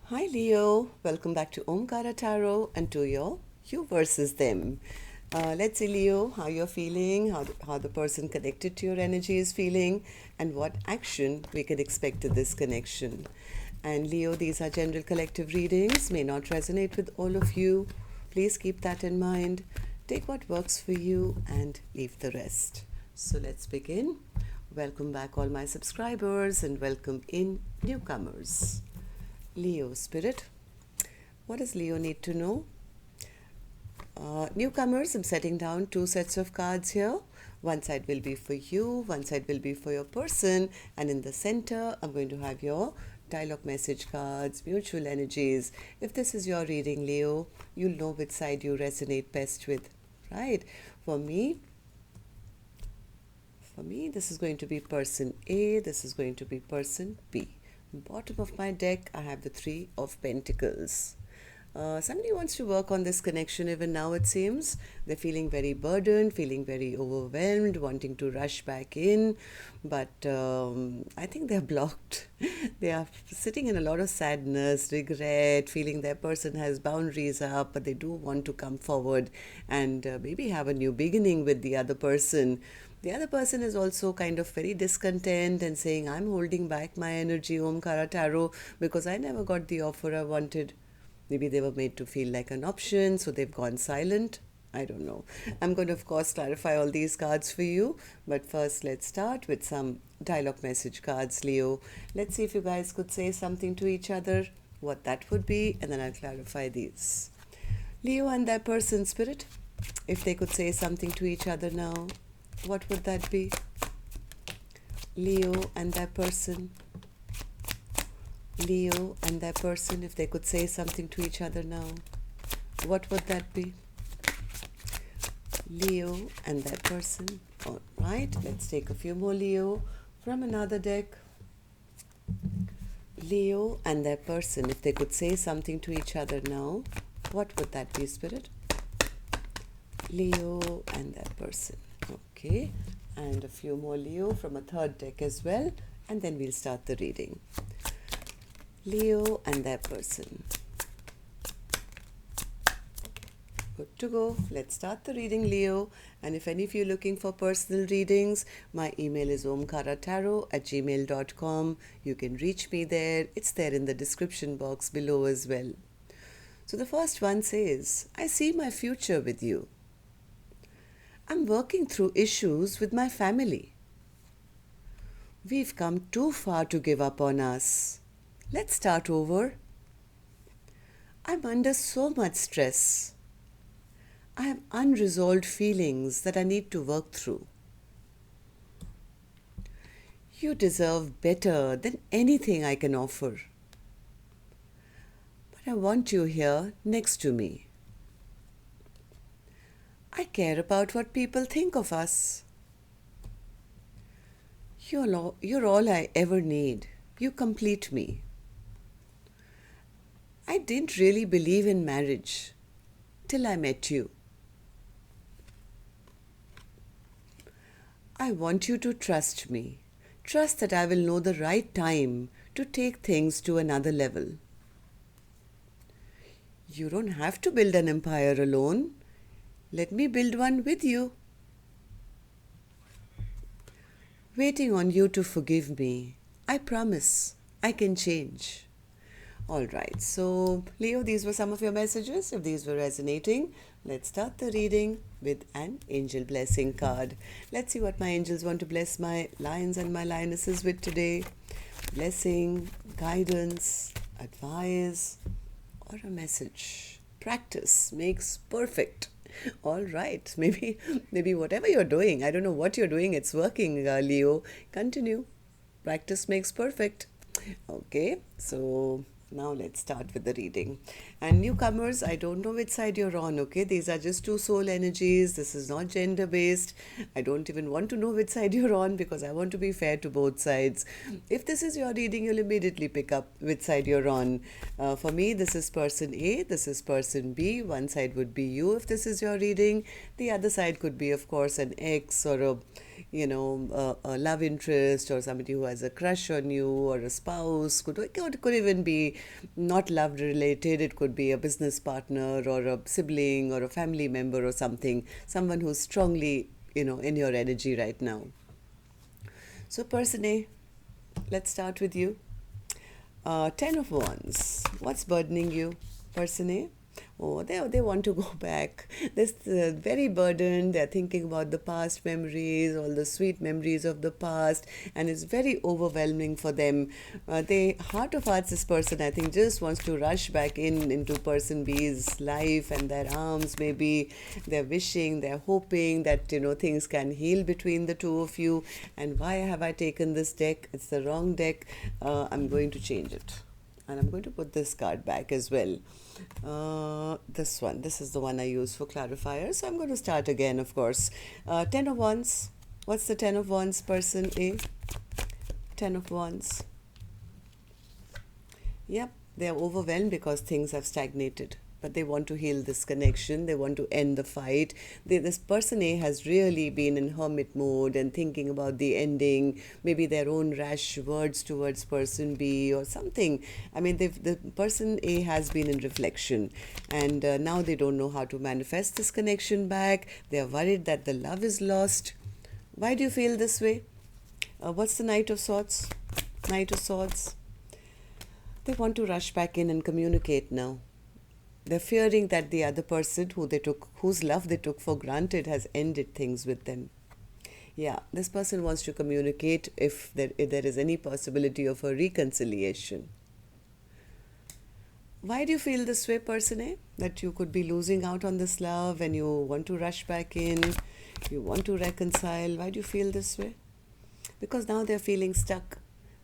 Hi Leo, welcome back to Omkaratarot and to your you versus them. Let's see Leo, how you're feeling, how the person connected to your energy is feeling, and what action we can expect to this connection. And Leo, these are general collective readings, may not resonate with all of you. Please keep that in mind. Take what works for you and leave the rest. So let's begin. Welcome back all my subscribers and welcome in newcomers. Leo Spirit, what does Leo need to know? Newcomers, I'm setting down two sets of cards here. One side will be for you, one side will be for your person, and in the center, I'm going to have your dialogue message cards, mutual energies. If this is your reading, Leo, you'll know which side you resonate best with, right? For me, this is going to be person A, this is going to be person B. Bottom of my deck, I have the Three of Pentacles. Somebody wants to work on this connection even now, it seems. They're feeling very burdened, feeling very overwhelmed, wanting to rush back in. But I think they're blocked. They are sitting in a lot of sadness, regret, feeling their person has boundaries up, but they do want to come forward and maybe have a new beginning with the other person. The other person is also kind of very discontent and saying, I'm holding back my energy, Omkaratarot, because I never got the offer I wanted. Maybe they were made to feel like an option, so they've gone silent. I don't know. I'm going to, of course, clarify all these cards for you. But first, let's start with some dialogue message cards, Leo. Let's see if you guys could say something to each other, what that would be, and then I'll clarify these. Leo and their person, Spirit, if they could say something to each other now, what would that be? Leo and their person. Leo and their person, if they could say something to each other now, what would that be? Leo and their person. All right, let's take a few more Leo from another deck. Leo and their person, if they could say something to each other now, what would that be, Spirit? Leo and their person. Okay, and a few more Leo from a third deck as well, and then we'll start the reading. Leo and their person. Good to go. Let's start the reading, Leo. And if any of you are looking for personal readings, my email is omkaratarot@gmail.com. You can reach me there. It's there in the description box below as well. So the first one says, I see my future with you. I'm working through issues with my family. We've come too far to give up on us. Let's start over. I'm under so much stress. I have unresolved feelings that I need to work through. You deserve better than anything I can offer. But I want you here next to me. I care about what people think of us. You're all I ever need. You complete me. I didn't really believe in marriage till I met you. I want you to trust me. Trust that I will know the right time to take things to another level. You don't have to build an empire alone. Let me build one with you. Waiting on you to forgive me. I promise I can change. All right, so Leo, these were some of your messages. If these were resonating, let's start the reading with an angel blessing card. Let's see what my angels want to bless my lions and my lionesses with today. Blessing, guidance, advice, or a message. Practice makes perfect. All right, maybe whatever you're doing, I don't know what you're doing, it's working, Leo. Continue. Practice makes perfect. Okay, so now let's start with the reading. And newcomers, I don't know which side you're on, okay? These are just two soul energies. This is not gender based. I don't even want to know which side you're on because I want to be fair to both sides. If this is your reading, you'll immediately pick up which side you're on. For me, this is person A, this is person B. One side would be you if this is your reading. The other side could be, of course, an ex or a a love interest or somebody who has a crush on you, or a spouse. Could even be not love related. It could be a business partner or a sibling or a family member or something. Someone who's strongly, in your energy right now. So person A, let's start with you. Ten of Wands. What's burdening you, person A? Oh, they want to go back. They're very burdened. They're thinking about the past memories, all the sweet memories of the past, and it's very overwhelming for them. The heart of hearts, this person, I think, just wants to rush back into person B's life and their arms. Maybe they're wishing, they're hoping that things can heal between the two of you. And why have I taken this deck? It's the wrong deck. I'm going to change it. And I'm going to put this card back as well. This is the one I use for clarifier. So I'm going to start again, of course. Ten of Wands. What's the Ten of Wands, person A? Ten of Wands. Yep, they're overwhelmed because things have stagnated. But they want to heal this connection. They want to end the fight. This person A has really been in hermit mode and thinking about the ending, maybe their own rash words towards person B or something. I mean, the person A has been in reflection, and now they don't know how to manifest this connection back. They are worried that the love is lost. Why do you feel this way? What's the Knight of Swords? Knight of Swords. They want to rush back in and communicate now. They're fearing that the other person whose love they took for granted has ended things with them. Yeah, this person wants to communicate if there is any possibility of a reconciliation. Why do you feel this way, person A? That you could be losing out on this love and you want to rush back in, you want to reconcile. Why do you feel this way? Because now they're feeling stuck.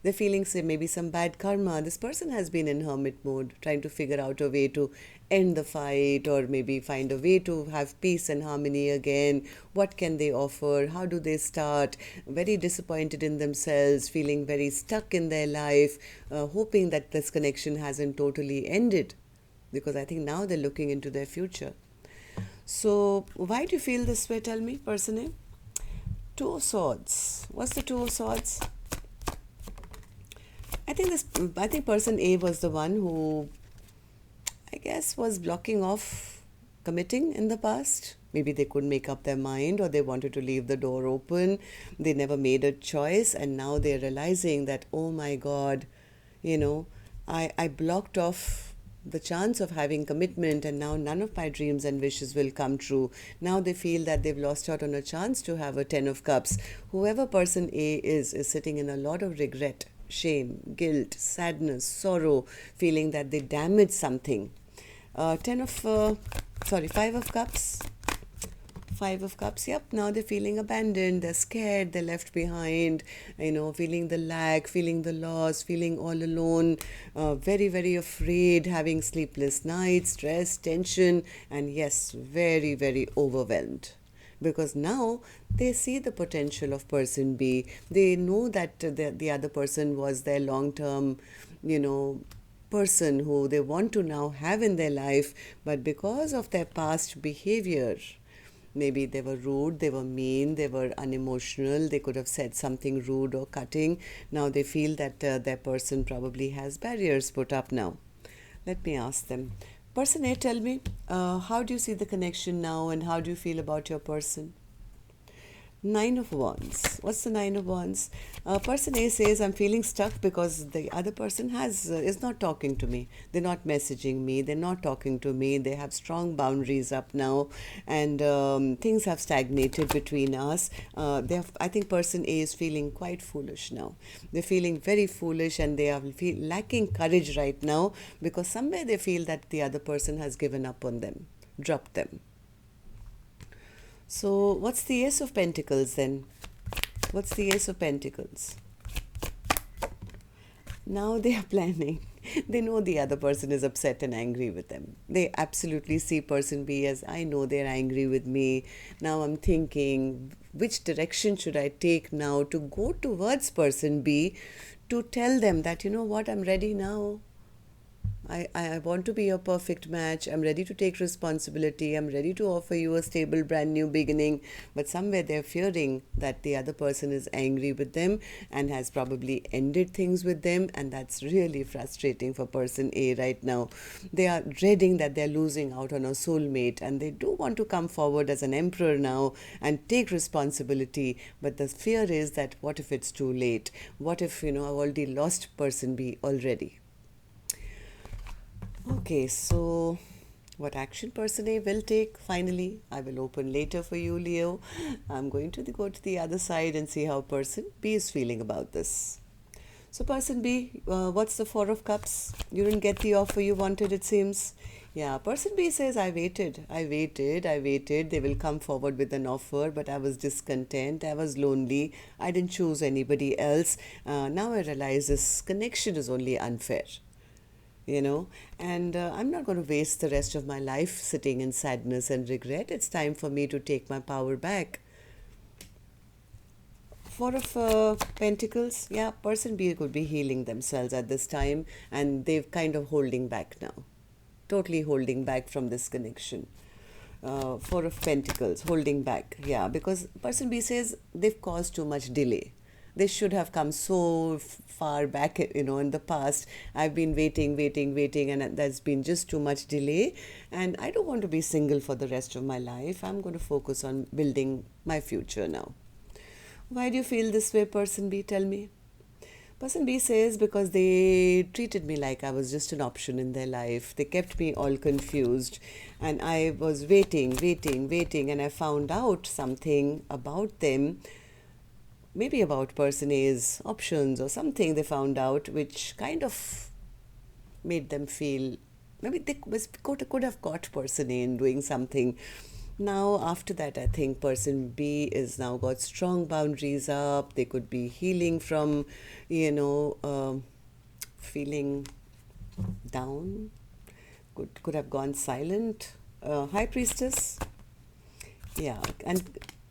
They're feeling, say, maybe some bad karma. This person has been in hermit mode, trying to figure out a way to end the fight, or maybe find a way to have peace and harmony again. What can they offer? How do they start? Very disappointed in themselves, feeling very stuck in their life, hoping that this connection hasn't totally ended. Because I think now they're looking into their future. So why do you feel this way? Tell me, person A. Two of Swords. What's the Two of Swords? I think person A was the one who, I guess, was blocking off committing in the past. Maybe they couldn't make up their mind, or they wanted to leave the door open. They never made a choice, and now they're realizing that, oh my God, I blocked off the chance of having commitment, and now none of my dreams and wishes will come true. Now they feel that they've lost out on a chance to have a Ten of Cups. Whoever person A is sitting in a lot of regret, shame, guilt, sadness, sorrow, feeling that they damaged something. Five of Cups. Five of Cups, yep, now they're feeling abandoned, they're scared, they're left behind, feeling the lack, feeling the loss, feeling all alone, very, very afraid, having sleepless nights, stress, tension, and yes, very, very overwhelmed. Because now they see the potential of person B. They know that the other person was their long-term, person who they want to now have in their life. But because of their past behavior, maybe they were rude, they were mean, they were unemotional, they could have said something rude or cutting. Now they feel that their person probably has barriers put up now. Let me ask them. Person A, tell me, how do you see the connection now, and how do you feel about your person? Nine of Wands. What's the Nine of Wands? Person A says, I'm feeling stuck because the other person is not talking to me. They're not messaging me. They're not talking to me. They have strong boundaries up now, and things have stagnated between us. I think person A is feeling quite foolish now. They're feeling very foolish, and they are lacking courage right now because somewhere they feel that the other person has given up on them, dropped them. So what's the Ace of Pentacles then? What's the Ace of Pentacles? Now they are planning. They know the other person is upset and angry with them. They absolutely see person B as, I know they're angry with me. Now I'm thinking, which direction should I take now to go towards person B to tell them that, you know what, I'm ready now. I want to be a perfect match. I'm ready to take responsibility. I'm ready to offer you a stable, brand new beginning. But somewhere they're fearing that the other person is angry with them and has probably ended things with them. And that's really frustrating for person A right now. They are dreading that they're losing out on a soulmate, and they do want to come forward as an emperor now and take responsibility. But the fear is that what if it's too late? What if, I've already lost person B already? Okay, so what action person A will take finally, I will open later for you, Leo. I'm going to go to the other side and see how person B is feeling about this. So, person B, what's the Four of Cups? You didn't get the offer you wanted, it seems. Yeah, person B says, I waited. They will come forward with an offer, but I was discontent. I was lonely. I didn't choose anybody else. Now I realize this connection is only unfair, and I'm not going to waste the rest of my life sitting in sadness and regret. It's time for me to take my power back. Four of Pentacles, yeah, person B could be healing themselves at this time, and they're kind of holding back now, totally holding back from this connection. Four of Pentacles, holding back, yeah, because person B says they've caused too much delay. They should have come so far back, in the past. I've been waiting, and there's been just too much delay. And I don't want to be single for the rest of my life. I'm going to focus on building my future now. Why do you feel this way, person B? Tell me. Person B says because they treated me like I was just an option in their life. They kept me all confused, and I was waiting, and I found out something about them, maybe about person A's options or something they found out, which kind of made them feel maybe they could have caught person A in doing something. Now, after that, I think person B is now got strong boundaries up. They could be healing from, feeling down. Could have gone silent. High Priestess. Yeah, and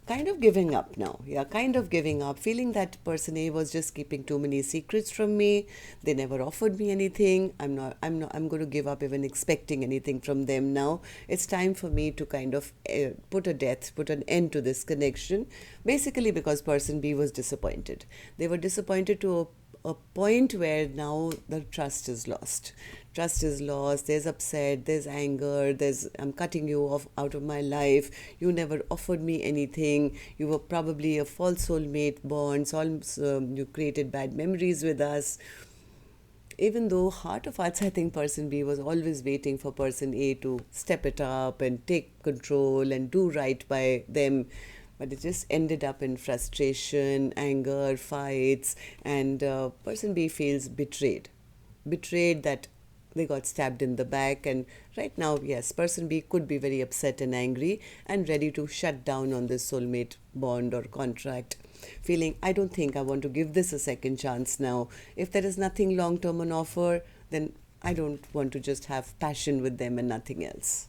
kind of giving up now. Yeah, kind of giving up, feeling that person A was just keeping too many secrets from me. They never offered me anything. I'm going to give up even expecting anything from them now. It's time for me to kind of put an end to this connection. Basically because person B was disappointed. They were disappointed to a point where now the trust is lost. There's upset, there's anger, I'm cutting you off out of my life. You never offered me anything. You were probably a false soulmate bond. You created bad memories with us. Even though heart of hearts, I think person B was always waiting for person A to step it up and take control and do right by them. But it just ended up in frustration, anger, fights, and person B feels betrayed. Betrayed that they got stabbed in the back. And right now, yes, person B could be very upset and angry and ready to shut down on this soulmate bond or contract, feeling, I don't think I want to give this a second chance now. If there is nothing long-term on offer, then I don't want to just have passion with them and nothing else.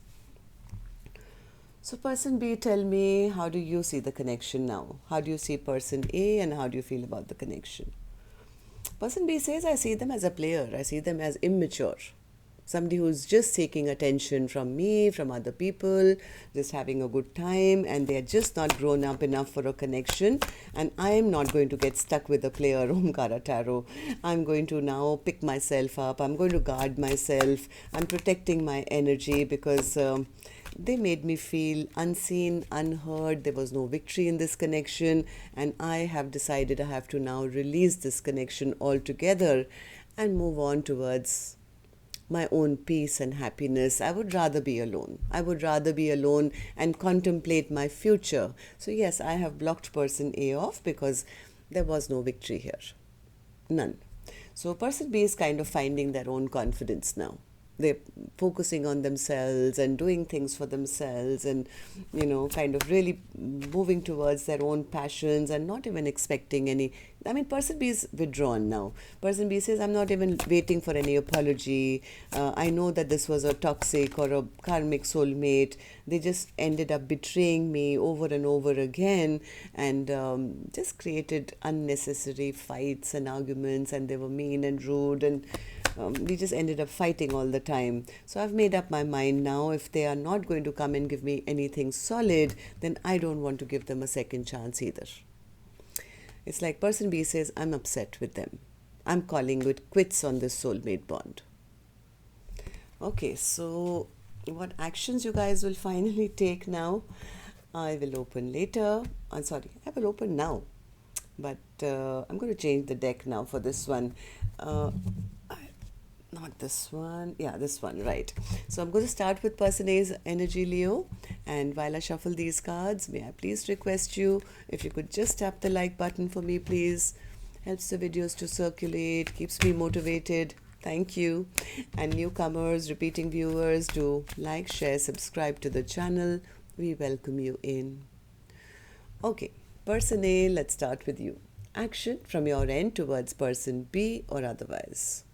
So person B, tell me, how do you see the connection now? How do you see person A, and how do you feel about the connection? Person B says, I see them as a player. I see them as immature. Somebody who's just seeking attention from me, from other people, just having a good time, and they're just not grown up enough for a connection. And I am not going to get stuck with a player, Omkaratarot. I'm going to now pick myself up. I'm going to guard myself. I'm protecting my energy because they made me feel unseen, unheard. There was no victory in this connection, and I have decided I have to now release this connection altogether and move on towards my own peace and happiness. I would rather be alone. And contemplate my future. So yes, I have blocked person A off because there was no victory here. None. So person B is kind of finding their own confidence now. They're focusing on themselves and doing things for themselves and, kind of really moving towards their own passions and not even expecting any. Person B is withdrawn now. Person B says, I'm not even waiting for any apology. I know that this was a toxic or a karmic soulmate. They just ended up betraying me over and over again and just created unnecessary fights and arguments, and they were mean and rude, and we just ended up fighting all the time. So I've made up my mind now. If they are not going to come and give me anything solid, then I don't want to give them a second chance either. It's like person B says, I'm upset with them. I'm calling it quits on this soulmate bond. Okay, so what actions you guys will finally take now, I will open later. I'm sorry, I will open now. But I'm going to change the deck now for this one. Not this one. Yeah, this one, right. So I'm going to start with person A's energy, Leo. And while I shuffle these cards, may I please request you, if you could just tap the like button for me, please. Helps the videos to circulate, keeps me motivated. Thank you. And newcomers, repeating viewers, do like, share, subscribe to the channel. We welcome you in. Okay, person A, let's start with you. Action from your end towards person B or otherwise.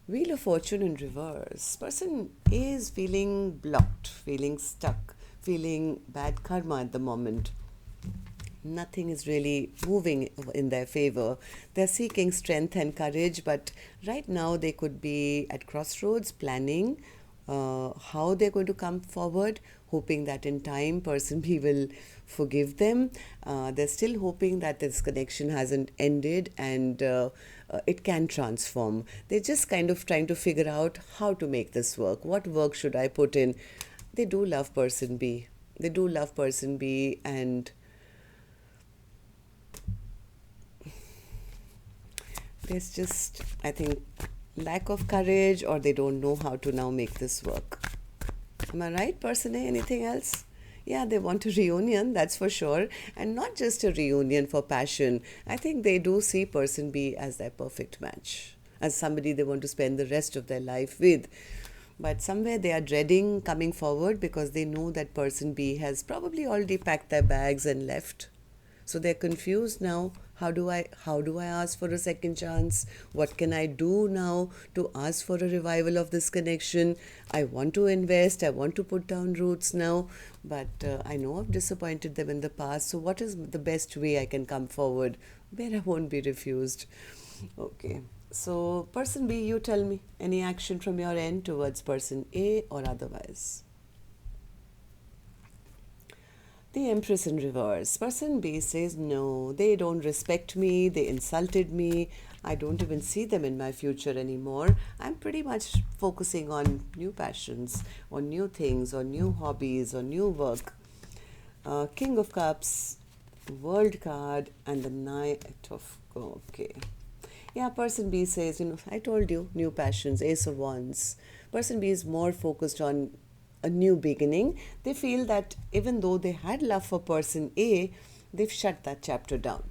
Wheel of Fortune in reverse. Person A is feeling blocked, feeling stuck, feeling bad karma at the moment. Nothing is really moving in their favor. They're seeking strength and courage, but right now they could be at crossroads planning how they're going to come forward, hoping that in time person B will forgive them. They're still hoping that this connection hasn't ended and it can transform. They're just kind of trying to figure out how to make this work. What work should I put in? They do love person B. They do love person B, and there's just, I think, lack of courage, or they don't know how to now make this work. Am I right, person A? Anything else? Yeah, they want a reunion, that's for sure. And not just a reunion for passion. I think they do see person B as their perfect match, as somebody they want to spend the rest of their life with. But somewhere they are dreading coming forward because they know that person B has probably already packed their bags and left. So they're confused now. How do I ask for a second chance? What can I do now to ask for a revival of this connection? I want to invest. I want to put down roots now. But I know I've disappointed them in the past. So what is the best way I can come forward where I won't be refused? Okay. So person B, you tell me, any action from your end towards person A or otherwise? The Empress in reverse. Person B says, no, they don't respect me, they insulted me, I don't even see them in my future anymore. I'm pretty much focusing on new passions, on new things, on new hobbies, on new work. King of Cups, World card, and the Knight of... Okay. Yeah, person B says, I told you, new passions, Ace of Wands. Person B is more focused on a new beginning. They feel that even though they had love for person A, they've shut that chapter down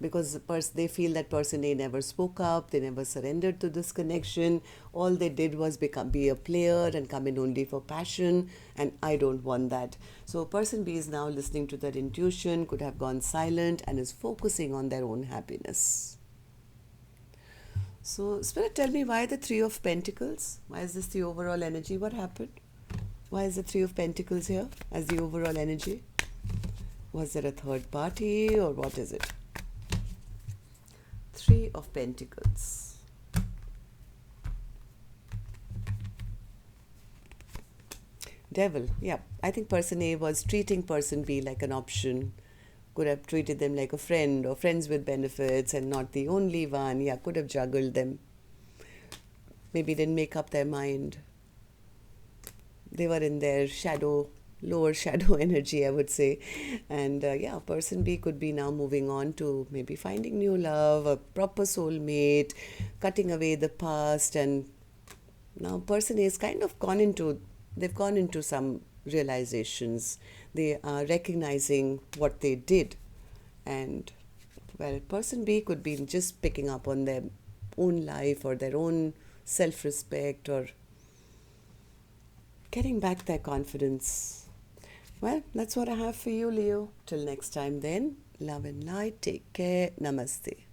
because they feel that person A never spoke up, they never surrendered to this connection. All they did was be a player and come in only for passion, and I don't want that. So person B is now listening to their intuition, could have gone silent, and is focusing on their own happiness. So Spirit, tell me, why the Three of Pentacles? Why is this the overall energy? What happened? Why is the Three of Pentacles here as the overall energy? Was there a third party or what is it? Three of Pentacles. Devil. Yeah, I think person A was treating person B like an option. Could have treated them like a friend or friends with benefits and not the only one. Yeah, could have juggled them. Maybe didn't make up their mind. They were in their lower shadow energy, I would say. And yeah, person B could be now moving on to maybe finding new love, a proper soulmate, cutting away the past. And now person A is kind of they've gone into some realizations. They are recognizing what they did. And well, person B could be just picking up on their own life or their own self-respect or getting back their confidence. Well, that's what I have for you, Leo. Till next time then, love and light. Take care. Namaste.